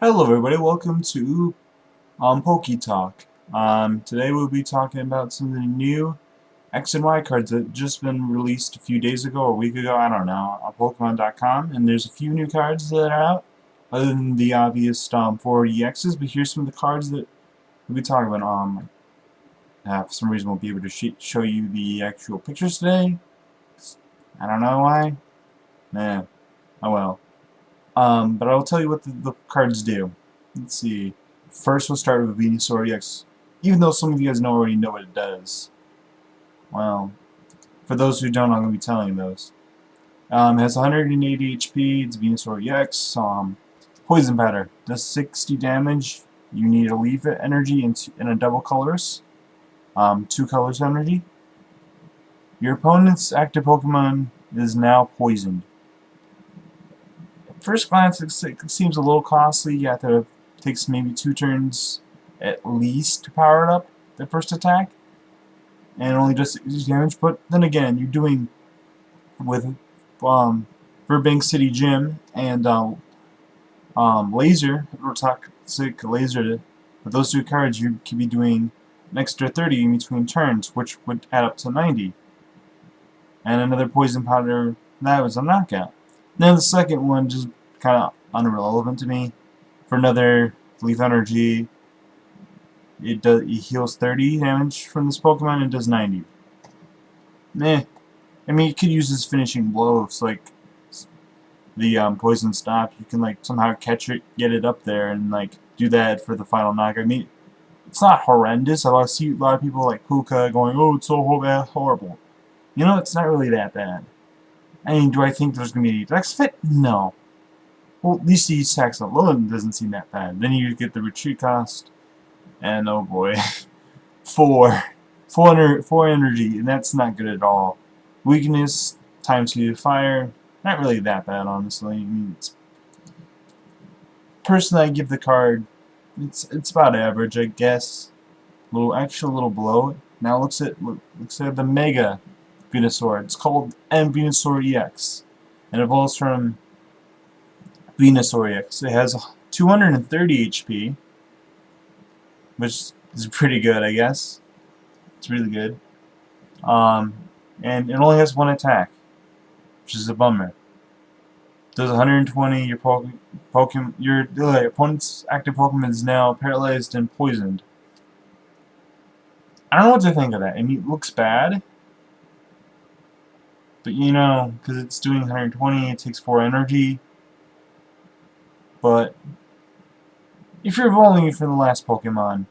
Hello everybody, welcome to Poke Talk. Today we'll be talking about some of the new X and Y cards that just been released a few days ago or a week ago, I don't know, on Pokemon.com, and there's a few new cards that are out, other than the obvious 4EXs, but here's some of the cards that we'll be talking about. For some reason we'll be able to show you the actual pictures today. I don't know why. Oh well. But I'll tell you what the cards do. Let's see. First, we'll start with Venusaur EX. Even though some of you guys already know what it does. Well, for those who don't, I'm going to be telling you those. It has 180 HP. It's Venusaur EX. Poison Powder does 60 damage. You need to leave it energy in a double colors. 2 colors energy. Your opponent's active Pokemon is now poisoned. First glance, it seems a little costly. You have to takes maybe 2 turns at least to power it up, the first attack, and only does 60 damage. But then again, you're doing with Burbank City Gym and Laser, or Toxic Laser. With those 2 cards, you could be doing an extra 30 in between turns, which would add up to 90. And another Poison Powder, that was a knockout. Now the second one just kind of irrelevant to me. For another Leaf Energy, it heals 30 damage from this Pokemon and does 90. Meh. I mean, you could use this finishing blow if like the poison stops. You can like somehow catch it, get it up there, and like do that for the final knock. I mean, it's not horrendous. I see a lot of people like Puka going, "Oh, it's so horrible." You know, it's not really that bad. I mean, do I think there's going to be any dex fit? No. Well, at least the attacks alone doesn't seem that bad. Then you get the retreat cost, and oh boy, 4 energy, and that's not good at all. Weakness times 2 fire, not really that bad, honestly. I mean, personally, I give the card, it's about average, I guess. Actually, a little below it. Now looks at the Mega Venusaur. It's called Venusaur EX, and it evolves from Venusaur EX. It has 230 HP, which is pretty good, I guess. It's really good. And it only has 1 attack, which is a bummer. It does 120. Your opponent's active Pokemon is now paralyzed and poisoned. I don't know what to think of that. I mean, it looks bad. But you know, because it's doing 120, it takes 4 energy. But if you're evolving from the last Pokemon,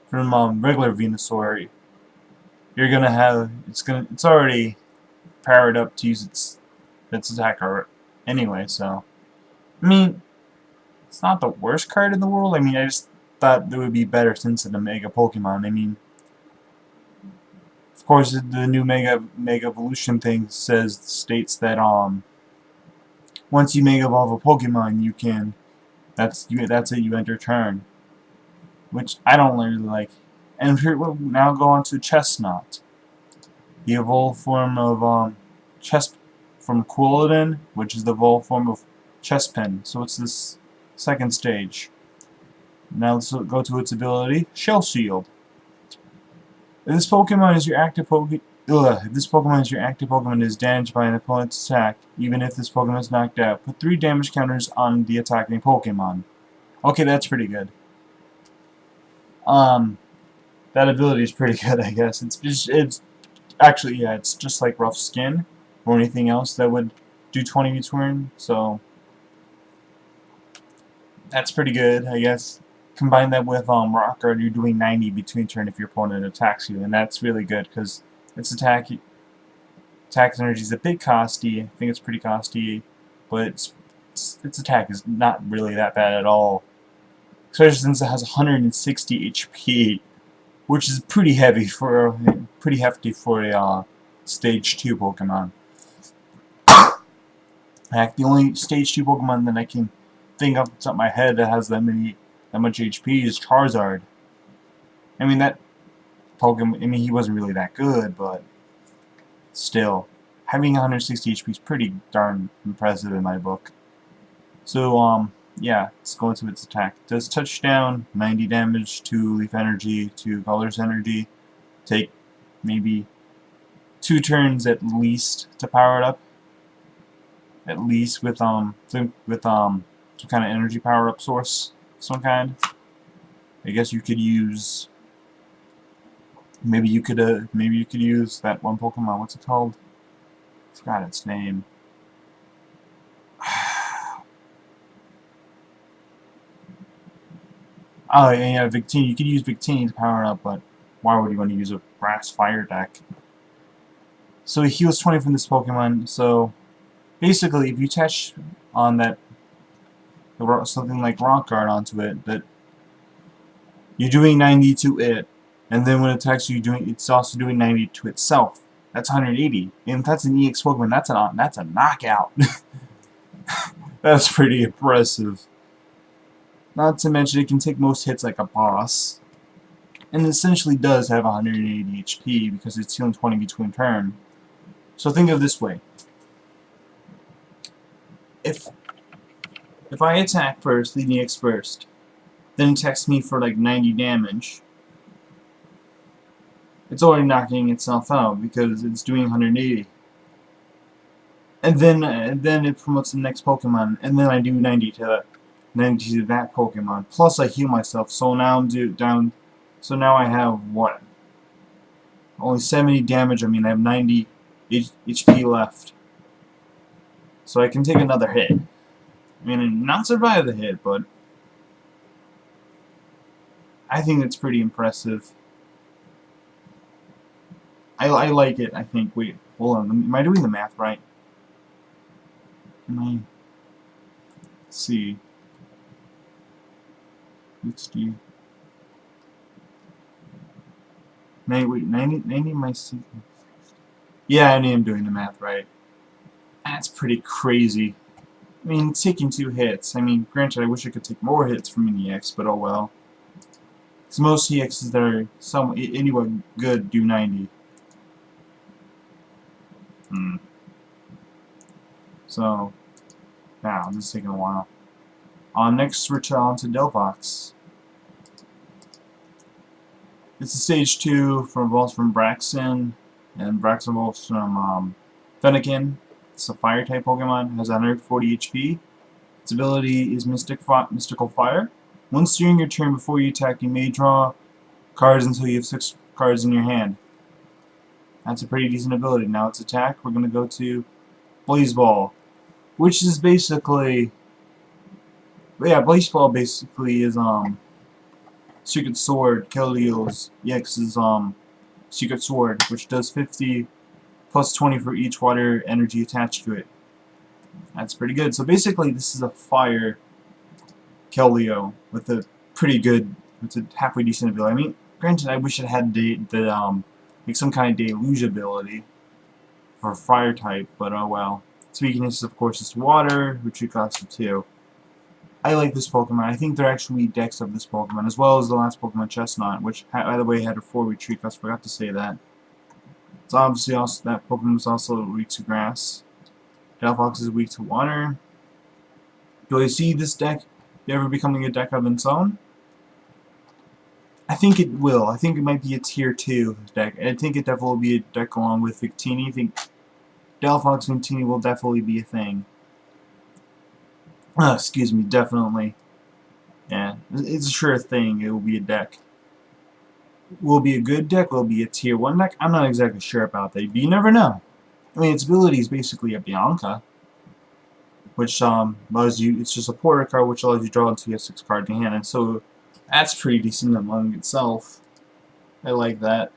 from regular Venusaur, you're gonna have it's already powered up to use its attack anyway. So I mean, it's not the worst card in the world. I mean, I just thought it would be better since it's a Mega Pokemon. I mean, of course, the new Mega Evolution thing states that once you Mega Evolve a Pokemon, you can that's it. You enter turn, which I don't really like. And here we'll now go on to Chestnut, the evolved form of from Quilladin, which is the evolved form of Chespin. So it's this second stage. Now let's go to its ability, Shell Shield. If this Pokemon is your active Pokemon is damaged by an opponent's attack, even if this Pokemon is knocked out, put 3 damage counters on the attacking Pokemon. Okay, that's pretty good. That ability is pretty good, I guess. It's actually, yeah, it's just like Rough Skin or anything else that would do 20 each turn. So that's pretty good, I guess. Combine that with Rock Guard, you're doing 90 between turn if your opponent attacks you, and that's really good because its attack energy is a bit costly. I think it's pretty costly, but its attack is not really that bad at all, especially since it has 160 HP, which is pretty hefty for a Stage 2 Pokemon. In fact, the only Stage 2 Pokemon that I can think off the top of my head that has that much HP is Charizard. I mean, that Pokemon, I mean, he wasn't really that good, but still, having 160 HP is pretty darn impressive in my book. So, yeah, let's go into its attack. Does touchdown, 90 damage, 2 leaf energy, 2 colors energy. Take maybe 2 turns at least to power it up. At least with some kind of energy power up source, some kind. I guess you could use. Maybe you could use that one Pokemon. What's it called? I forgot its name. Oh yeah, Victini. You could use Victini to power it up, but why would you want to use a Grass Fire deck? So he heals 20 from this Pokemon. So basically, if you attach on that something like Rock Guard onto it, that you're doing 90 to it, and then when it attacks you, it's also doing 90 to itself. That's 180, and if that's an EX Pokemon, that's a knockout. That's pretty impressive. Not to mention, it can take most hits like a boss, and it essentially does have 180 HP because it's healing 20 between turn. So think of it this way: if I attack first, leading EX first, then it attacks me for like 90 damage, it's already knocking itself out because it's doing 180. And then it promotes the next Pokemon, and then I do 90 to that Pokemon. Plus I heal myself, so now I'm down. So now I have what? Only 70 damage. I mean, I have 90 HP left, so I can take another hit. I mean, not survive the hit, but I think it's pretty impressive. I like it, I think. Wait, hold on. Am I doing the math right? Am I... Let's see. 60. Wait, 90 my sequence. Yeah, I am doing the math right. That's pretty crazy. I mean, it's taking 2 hits. I mean, granted, I wish I could take more hits from an EX, but oh well. Because most EXs that are anyone good do 90. So, now, this is taking a while. Next, we're on to Delphox. It's a stage 2 from Braxton, and Braxton evolves from Fennekin. It's a fire type Pokemon, has 140 HP. Its ability is Mystical Fire. Once during your turn before you attack, you may draw cards until you have 6 cards in your hand. That's a pretty decent ability. Now its attack, we're going to go to Blaze Ball, which is basically... Yeah, Blaze Ball basically is Secret Sword, Keldio's EX's Secret Sword, which does 50 plus 20 for each water energy attached to it. That's pretty good. So basically, this is a fire Keldeo with a pretty good, it's a halfway decent ability. I mean, granted, I wish it had like some kind of deluge ability for fire type, but oh well. Its weakness, of course, is water, which we cost 2. I like this Pokemon. I think there are actually decks of this Pokemon, as well as the last Pokemon, Chestnut, which, by the way, had a 4 retreat. I forgot to say that. It's obviously also, that Pokemon is also weak to grass. Delphox is weak to water. Do I see this deck ever becoming a deck of its own? I think it will. I think it might be a tier 2 deck. I think it definitely will be a deck along with Victini. I think Delphox Victini will definitely be a thing. Excuse me, definitely. Yeah, it's a sure thing. It will be a deck. Will it be a good deck? Will it be a tier 1 deck? I'm not exactly sure about that, but you never know. I mean, its ability is basically a Bianca, which allows you. It's just a porter card, which allows you to draw until you have 6 cards in hand, and so that's pretty decent among itself. I like that.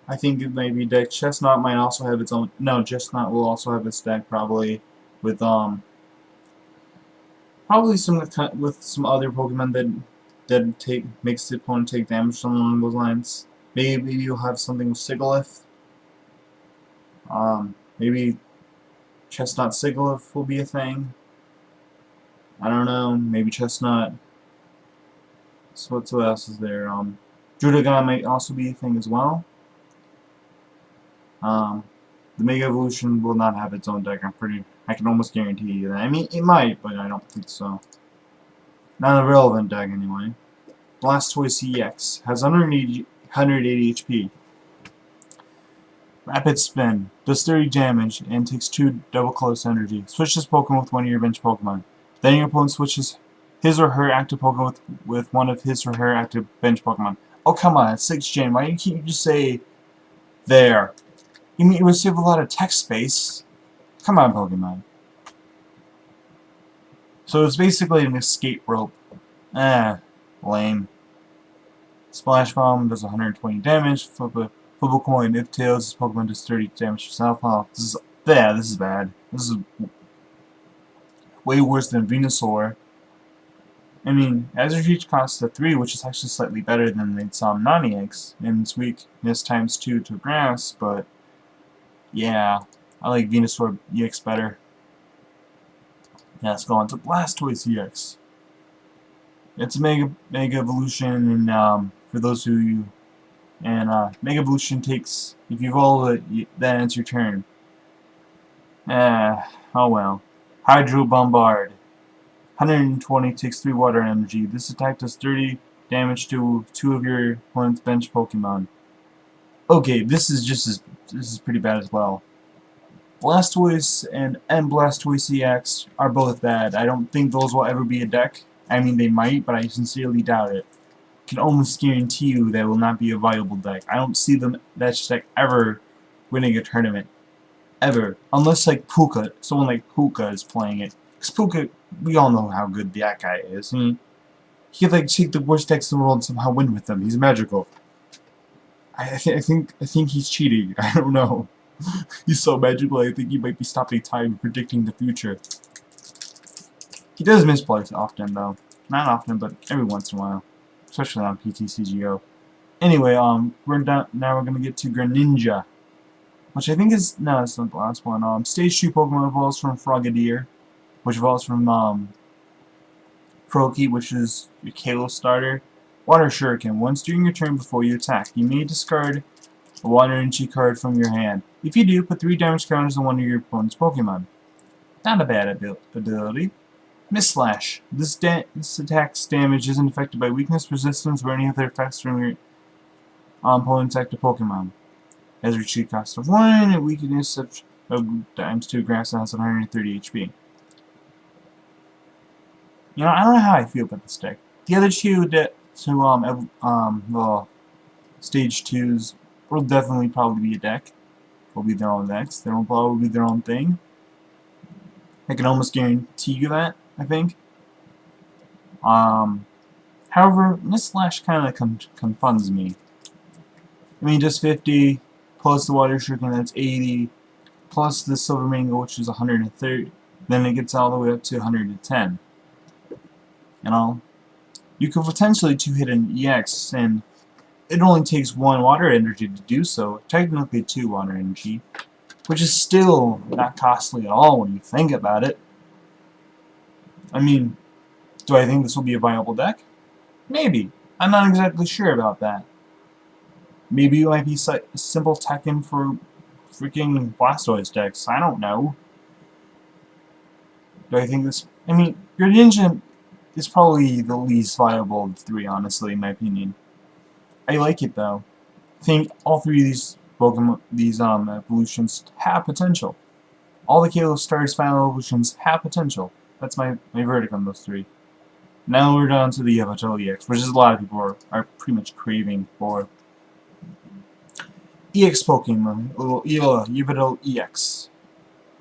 I think it might be deck. Chestnut might also have its own. No, Chestnut will also have its deck probably with probably some with some other Pokemon that makes the opponent take damage, something along those lines. Maybe you'll have something with Sigilyph. Maybe Chestnut Sigilyph will be a thing. I don't know. Maybe Chestnut. So what else is there? Judagon might also be a thing as well. The Mega Evolution will not have its own deck. I'm pretty I can almost guarantee you that. I mean, it might, but I don't think so. Not a relevant deck, anyway. Blastoise EX has 180 HP. Rapid Spin does 30 damage and takes 2 double close energy. Switch this Pokemon with one of your bench Pokemon. Then your opponent switches his or her active Pokemon with one of his or her active bench Pokemon. Oh, come on, it's 6th gen. Why can't you just say there? You mean it would save a lot of text space? Come on, Pokemon. So it's basically an escape rope. Lame. Splash Bomb does 120 damage. Flip a coin. If tails, this Pokemon does 30 damage yourself. Oh, this is bad. This is bad. This is way worse than Venusaur. I mean, Azure Reach costs a 3, which is actually slightly better than its non-EX, and its weakness times 2 to Grass, but yeah, I like Venusaur EX better. Yeah, let's go on to Blastoise EX. It's a Mega Evolution, and for those who you... And Mega Evolution takes... If you evolve it, that ends your turn. Oh well. Hydro Bombard. 120 takes 3 water energy. This attack does 30 damage to 2 of your opponent's bench Pokemon. Okay, this is pretty bad as well. Blastoise and Blastoise EX are both bad. I don't think those will ever be a deck. I mean, they might, but I sincerely doubt it. Can almost guarantee you that will not be a viable deck. I don't see that deck ever winning a tournament. Ever. Unless, like, Puka. Someone like Puka is playing it. Because Puka, we all know how good that guy is. He could, like, take the worst decks in the world and somehow win with them. He's magical. I think he's cheating. I don't know. He's so magical, I think he might be stopping time and predicting the future. He does misplay often, though. Not often, but every once in a while. Especially on PTCGO. Anyway, now we're gonna get to Greninja. Which I think is... No, it's not the last one. Stage 2 Pokemon evolves from Frogadier. Which evolves from, Froakie, which is your Kalos starter. Water Shuriken. Once during your turn before you attack, you may discard a Water Energy card from your hand. If you do, put 3 damage counters on one of your opponent's Pokemon. Not a bad ability. Misslash. This attack's damage isn't affected by weakness, resistance, or any other effects from your opponent's active Pokemon. Has a retreat cost of 1, and weakness of times 2 grass, and has 130 HP. You know, I don't know how I feel about this deck. The other two stage 2s will definitely probably be a deck. Will be their own decks. They will probably be their own thing. I can almost guarantee you that, I think. However, Misslash kind of confunds me. I mean, just 50, plus the Water Shuriken, that's 80, plus the Silver Mango, which is 130, then it gets all the way up to 110. You know? You could potentially 2-hit an EX, and it only takes 1 water energy to do so, technically 2 water energy, which is still not costly at all when you think about it. I mean, do I think this will be a viable deck? Maybe. I'm not exactly sure about that. Maybe it might be simple Tekken for freaking Blastoise decks. I don't know. Do I think this... I mean, Greninja is probably the least viable of the 3, honestly, in my opinion. I like it, though. I think all 3 of these Pokemon, evolutions have potential. All the Kalos Stars final evolutions have potential. That's my verdict on those 3. Now we're down to the Yveltal EX, which is a lot of people are pretty much craving for. EX Pokemon, little Yveltal EX.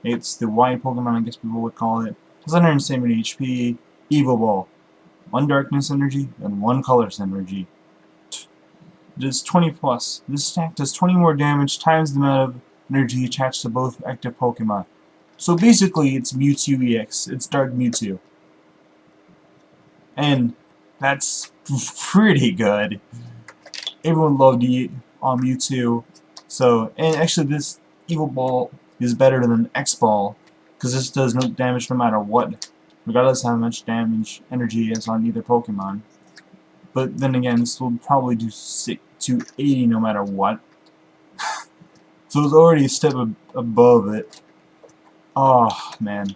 It's the Y Pokemon, I guess people would call it. It's 170 HP, Evo Ball. 1 Darkness Energy and 1 Colorless Energy. It does 20 plus. This attack does 20 more damage times the amount of energy attached to both active Pokemon. So basically, it's Mewtwo EX. It's Dark Mewtwo. And that's pretty good. Everyone loved Mewtwo. So, and actually this Evo Ball is better than X-Ball, because this does no damage no matter what, regardless of how much damage energy is on either Pokemon. But then again, this will probably do 280 no matter what. So it's already a step above it. Oh, man.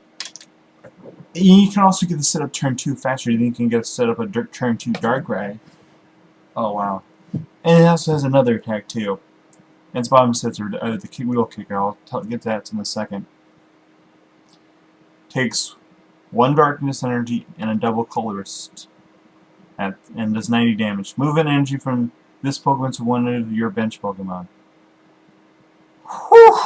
You can also get the setup turn 2 faster than you can get set up a turn 2 Darkrai. Oh, wow. And it also has another attack, too. And its bottom sets are the wheel kicker. I'll get that in a second. Takes 1 darkness energy and a double colorist. And does 90 damage. Movement energy from this Pokemon to one of your bench Pokemon. Whew!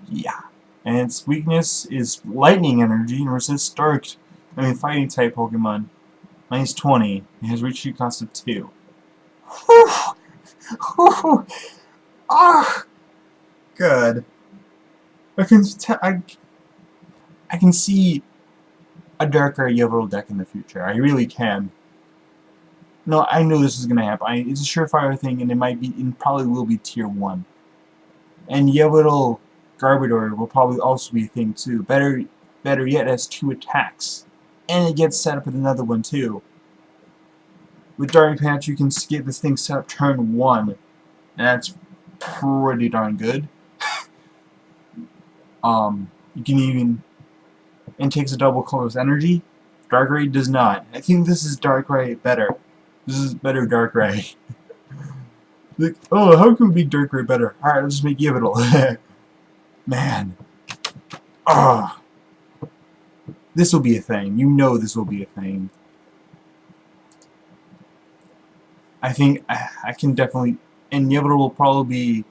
Yeah. And its weakness is lightning energy and resists fighting type Pokemon. Minus 20. It has reach cost of 2. Whew! Whew! Ah! Good. I can see a darker Yveltal deck in the future. I really can. No, I know this is gonna happen. It's a surefire thing, and it probably will be tier 1. And Yveltal Garbodor will probably also be a thing too. Better yet, it has 2 attacks, and it gets set up with another one too. With Dark Patch, you can get this thing set up turn 1, and that's pretty darn good. You can even, and takes a double colorless energy. Darkrai does not. I think this is Darkrai better. This is better Darkrai. Like, oh, how can we be Darkrai better? Alright, let's just make Yveltal. Man. Ah. This will be a thing. You know this will be a thing. I think I can definitely, and Yveltal will probably be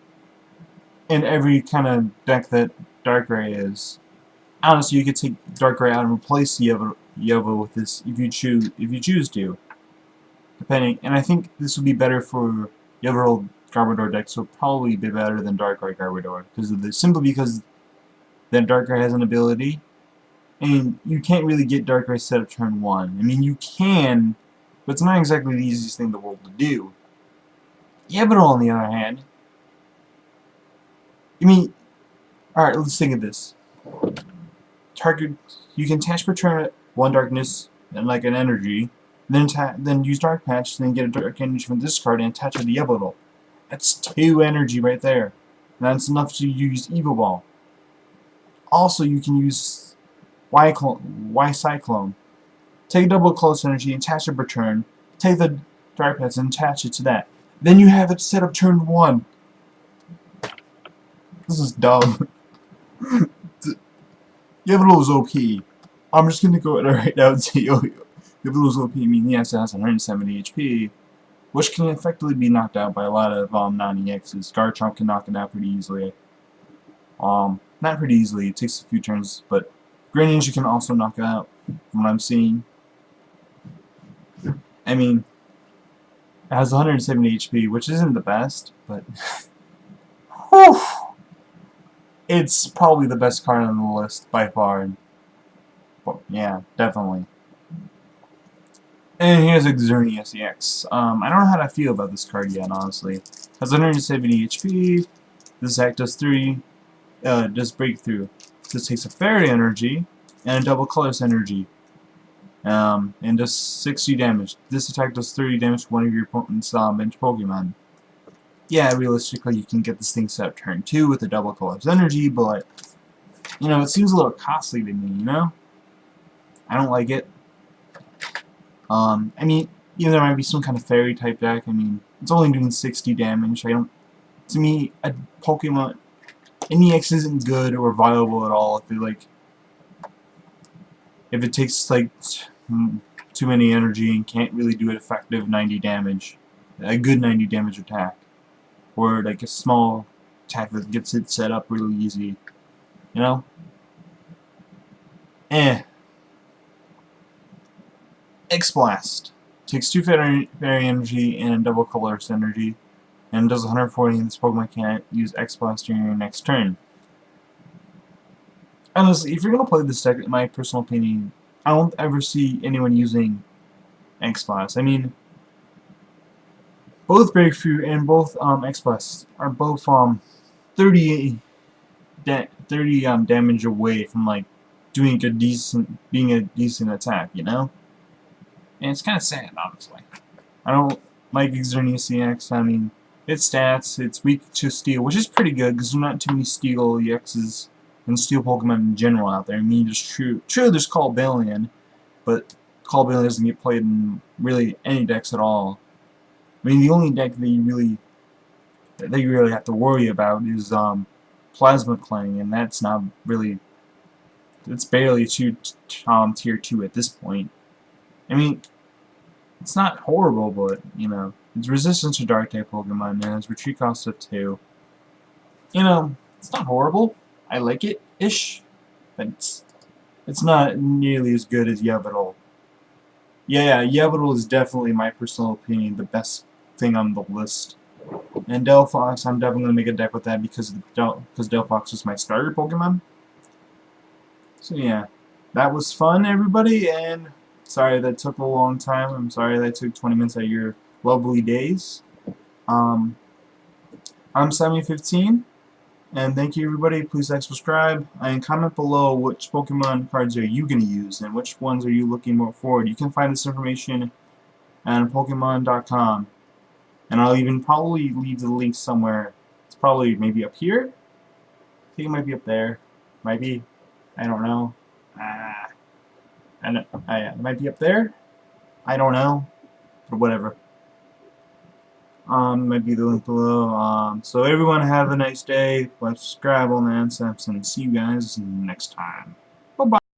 in every kind of deck that Darkrai is. Honestly, you could take Darkrai out and replace Yveltal with this if you choose to. Depending, and I think this would be better for Yveltal Garbodor deck, so probably be better than Darkrai Garbodor simply because then Darkrai has an ability, and you can't really get Darkrai set up turn 1. I mean, you can, but it's not exactly the easiest thing in the world to do. Yveltal, on the other hand, I mean, alright, let's think of this. You can attach per turn 1 darkness and like an energy, then use Dark Patch, then get a dark energy from this card and attach it to Yveltal. That's 2 energy right there. And that's enough to use Evo Ball. Also, you can use Y Cyclone. Take double close energy, attach it per turn, take the Dark Patch and attach it to that. Then you have it set up turn 1. This is dumb. Yveltal is OP. I'm just gonna go right now and say Yveltal is OP. I mean, yes, it has 170 HP, which can effectively be knocked out by a lot of non-EXs. Garchomp can knock it out pretty easily. Not pretty easily. It takes a few turns, but Greninja can also knock it out, from what I'm seeing. I mean, it has 170 HP, which isn't the best, but whew, it's probably the best card on the list by far. But yeah, definitely. And here's Xerneas EX. I don't know how to feel about this card yet, honestly. It has 170 HP. This attack does does breakthrough. This takes a fairy energy and a double colorless energy. And does 60 damage. This attack does 30 damage to one of your opponent's bench Pokemon. Yeah, realistically, you can get this thing set up turn 2 with a double colorless energy, but you know, it seems a little costly to me, you know? I don't like it. I mean, there might be some kind of fairy type deck. I mean, it's only doing 60 damage. To me, a Pokemon, NEX isn't good or viable at all if it takes like too many energy and can't really do an effective 90 damage, a good 90 damage attack, or like a small attack that gets it set up really easy, you know? X-Blast. Takes 2 fairy energy and a double colorless energy, and does 140, and this Pokemon can't use X-Blast during your next turn. Honestly, if you're going to play this deck, in my personal opinion, I don't ever see anyone using X-Blast. I mean, both Breakthrough and both X-Blast are both 30 damage away from like being a decent attack, you know? And it's kind of sad, honestly. I don't like Xerneas EX. I mean, its stats, it's weak to steel, which is pretty good because there's not too many steel EXs and steel Pokemon in general out there. I mean, it's true, there's Cobalion, but Cobalion doesn't get played in really any decks at all. I mean, the only deck that you really have to worry about is Plasma Clang, and that's not really, it's barely tier 2 at this point. I mean, it's not horrible, but you know, it's resistant to Dark type Pokemon, and it's retreat cost of 2. You know, it's not horrible. I like it ish, but it's not nearly as good as Yveltal. Yeah, Yveltal is definitely, in my personal opinion, the best thing on the list. And Delphox, I'm definitely gonna make a deck with that because Delphox is my starter Pokemon. So yeah, that was fun, everybody, and sorry that took a long time. I'm sorry that took 20 minutes out of your lovely days. I'm Sammy15, and thank you, everybody. Please like, subscribe, and comment below which Pokemon cards are you gonna use and which ones are you looking more forward. You can find this information on Pokemon.com. And I'll even probably leave the link somewhere. It's probably maybe up here. I think it might be up there. Might be. I don't know. It might be up there. I don't know. But whatever. Might be the link below. So everyone have a nice day. Like, subscribe, all that nonsense, and see you guys next time.